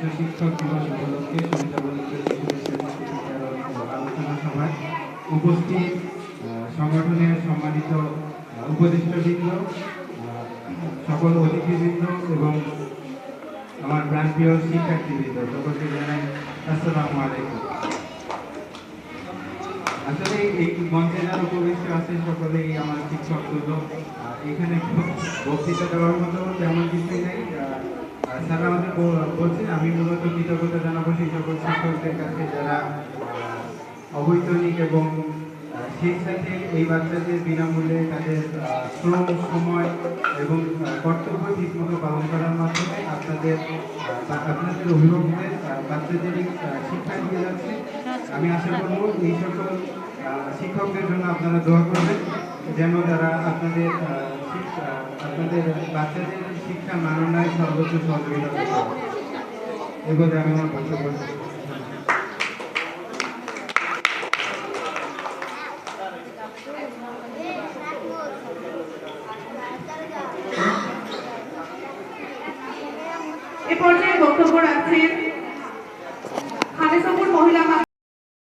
বিশ্ব শিক্ষক দিবস উপলক্ষে সুবিধাবঞ্চিত শিক্ষার আলোচনা সভায় উপস্থিত সংগঠনের সম্মানিত উপদেষ্টাবৃন্দ, সকল অতিথিবৃন্দ এবং আমার প্রাণপ্রিয় শিক্ষার্থীবৃন্দ, সকলকে জানাই আসসালামু আলাইকুম। আসলে এই মঞ্চে যারা উপবিষ্ট আছে সকলেই আমার শিক্ষকবৃন্দ। এখানে বক্তৃতা দেওয়ার মতো তেমন কিছুই নেই। স্যার আমাদের বলছেন, আমি মূলত কৃতজ্ঞতা জানাবো সেই সকল শিক্ষকদের কাছে যারা অবৈতনিক এবং সেই সাথে এই বাচ্চাদের বিনামূল্যে তাদের শ্রম, সময় এবং কর্তব্য ঠিকমতো পালন করার মাধ্যমে আপনাদের অভিভাবকদের বাচ্চাদের শিক্ষা দিয়ে যাচ্ছে। আমি আশা করব এই সকল শিক্ষকদের জন্য আপনারা দোয়া করবেন, যেন তারা আপনাদের বাচ্চাদের শিক্ষা মাননায় সর্বোচ্চ সহযোগিতা করতে পারে। এবারে আমি আমার বক্তব্য এ পর্যায়ে বক্তব্য রাখছেন খালেসাপুর মহিলা